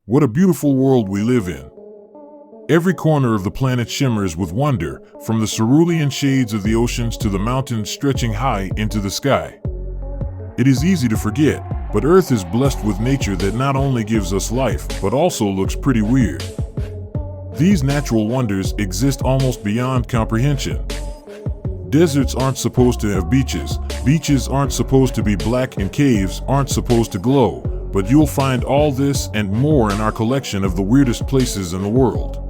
What a beautiful world we live in. Every corner of the planet shimmers with wonder, from the cerulean shades of the oceans to the mountains stretching high into the sky. It is easy to forget, but Earth is blessed with nature that not only gives us life, but also looks pretty weird. These natural wonders exist almost beyond comprehension. Deserts aren't supposed to have beaches, beaches aren't supposed to be black, and caves aren't supposed to glow, but you'll find all this and more in our collection of the weirdest places in the world.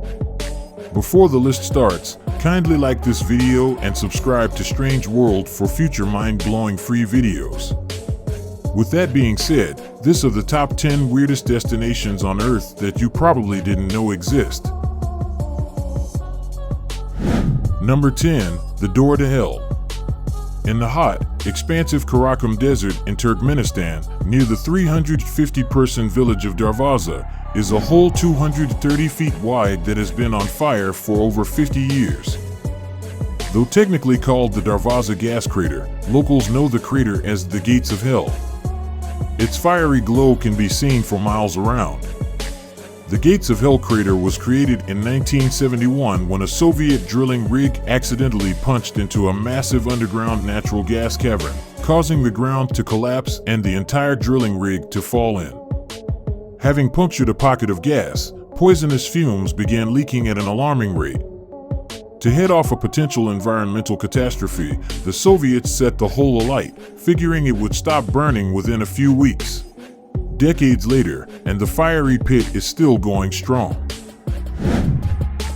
Before the list starts, kindly like this video and subscribe to Strange World for future mind-blowing free videos. With that being said, this are the top 10 weirdest destinations on Earth that you probably didn't know exist. Number 10. The Door to Hell. In the hot, expansive Karakum Desert in Turkmenistan, near the 350-person village of Darvaza, is a hole 230 feet wide that has been on fire for over 50 years. Though technically called the Darvaza gas crater, locals know the crater as the Gates of Hell. Its fiery glow can be seen for miles around. The Gates of Hell crater was created in 1971 when a Soviet drilling rig accidentally punched into a massive underground natural gas cavern, causing the ground to collapse and the entire drilling rig to fall in. Having punctured a pocket of gas, poisonous fumes began leaking at an alarming rate. To head off a potential environmental catastrophe, the Soviets set the hole alight, figuring it would stop burning within a few weeks. Decades later, and the fiery pit is still going strong.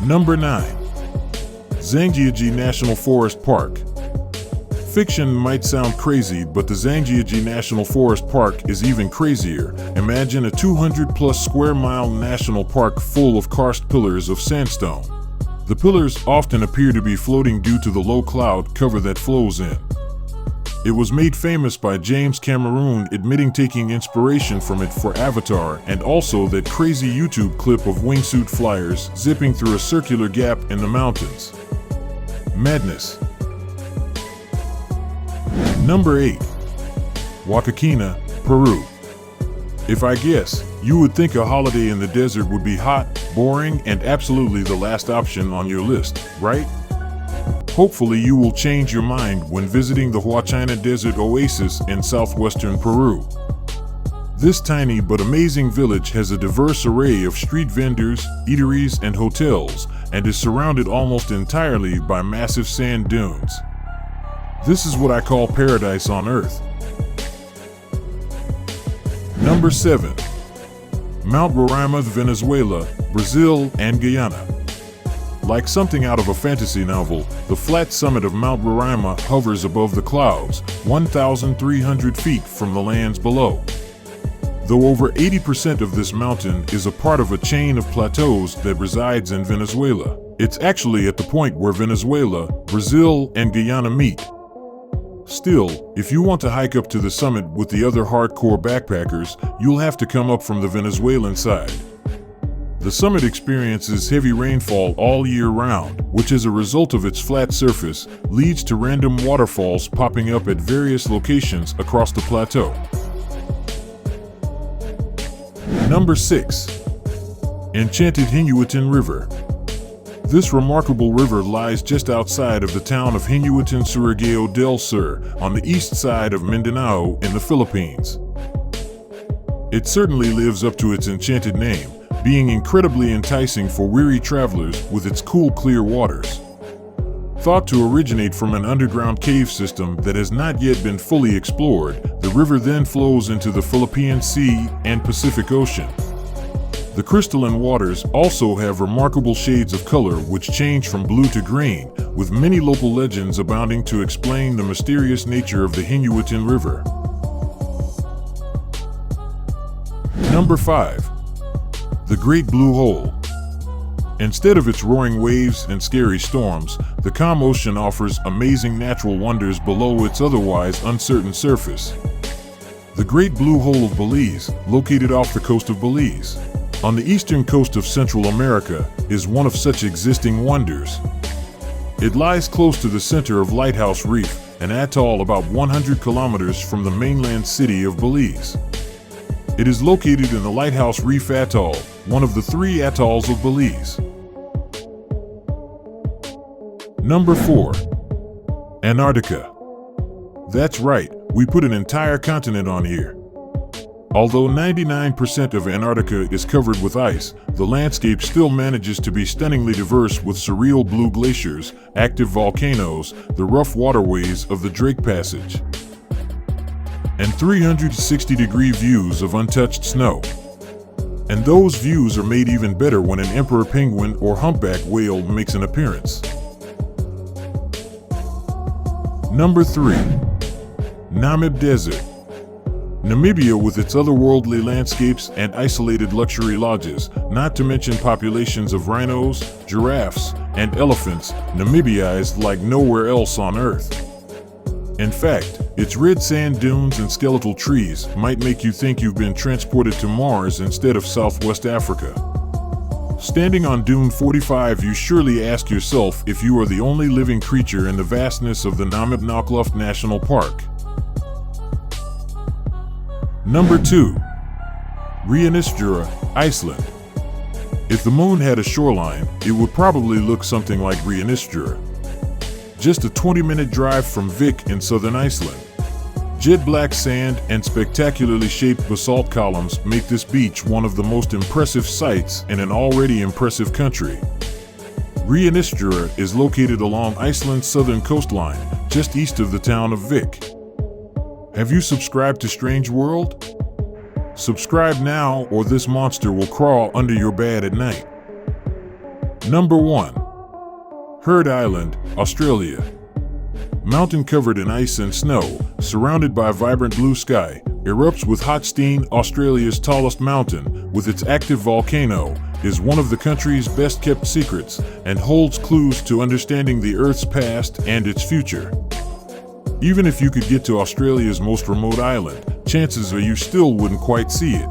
Number 9. Zhangjiajie National Forest Park. Fiction might sound crazy, but the Zhangjiajie National Forest Park is even crazier. Imagine a 200-plus square mile national park full of karst pillars of sandstone. The pillars often appear to be floating due to the low cloud cover that flows in. It was made famous by James Cameron admitting taking inspiration from it for Avatar, and also that crazy YouTube clip of wingsuit flyers zipping through a circular gap in the mountains. Madness. Number 8. Huacachina, Peru. If I guess, you would think a holiday in the desert would be hot, boring, and absolutely the last option on your list, right? Hopefully you will change your mind when visiting the Huacachina Desert Oasis in southwestern Peru. This tiny but amazing village has a diverse array of street vendors, eateries, and hotels, and is surrounded almost entirely by massive sand dunes. This is what I call paradise on Earth. Number 7. Mount Roraima, Venezuela, Brazil, and Guyana. Like something out of a fantasy novel, the flat summit of Mount Roraima hovers above the clouds, 1,300 feet from the lands below. Though over 80% of this mountain is a part of a chain of plateaus that resides in Venezuela, it's actually at the point where Venezuela, Brazil, and Guyana meet. Still, if you want to hike up to the summit with the other hardcore backpackers, you'll have to come up from the Venezuelan side. The summit experiences heavy rainfall all year round, which as a result of its flat surface, leads to random waterfalls popping up at various locations across the plateau. Number 6. Enchanted River. This remarkable river lies just outside of the town of Huacachina, Surigao del Sur, on the east side of Mindanao in the Philippines. It certainly lives up to its enchanted name, being incredibly enticing for weary travelers with its cool, clear waters. Thought to originate from an underground cave system that has not yet been fully explored, the river then flows into the Philippine Sea and Pacific Ocean. The crystalline waters also have remarkable shades of color which change from blue to green, with many local legends abounding to explain the mysterious nature of the Huacachina River. Number 5. The Great Blue Hole. Instead of its roaring waves and scary storms, the calm ocean offers amazing natural wonders below its otherwise uncertain surface. The Great Blue Hole of Belize, located off the coast of Belize, on the eastern coast of Central America, is one of such existing wonders. It lies close to the center of Lighthouse Reef, an atoll about 100 kilometers from the mainland city of Belize. It is located in the Lighthouse Reef Atoll, one of the 3 atolls of Belize. Number 4. Antarctica. That's right, we put an entire continent on here. Although 99% of Antarctica is covered with ice, the landscape still manages to be stunningly diverse with surreal blue glaciers, active volcanoes, the rough waterways of the Drake Passage, and 360-degree views of untouched snow. And those views are made even better when an emperor penguin or humpback whale makes an appearance. Number 3. Namib Desert. Namibia, with its otherworldly landscapes and isolated luxury lodges, not to mention populations of rhinos, giraffes, and elephants, Namibia is like nowhere else on Earth. In fact, its red sand dunes and skeletal trees might make you think you've been transported to Mars instead of Southwest Africa. Standing on Dune 45, you surely ask yourself if you are the only living creature in the vastness of the Namib National Park. Number 2. Reynisfjara, Iceland. If the moon had a shoreline, it would probably look something like Reynisfjara. Just a 20-minute drive from Vik in southern Iceland. Jet black sand and spectacularly shaped basalt columns make this beach one of the most impressive sights in an already impressive country. Reynisfjara is located along Iceland's southern coastline, just east of the town of Vik. Have you subscribed to Strange World? Subscribe now, or this monster will crawl under your bed at night. Number 1. Heard Island, Australia. Mountain covered in ice and snow, surrounded by vibrant blue sky, erupts with hot steam. Australia's tallest mountain, with its active volcano, is one of the country's best kept secrets and holds clues to understanding the Earth's past and its future. Even if you could get to Australia's most remote island, chances are you still wouldn't quite see it.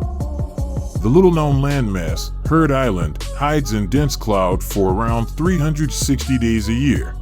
The little-known landmass, Heard Island, hides in dense cloud for around 360 days a year.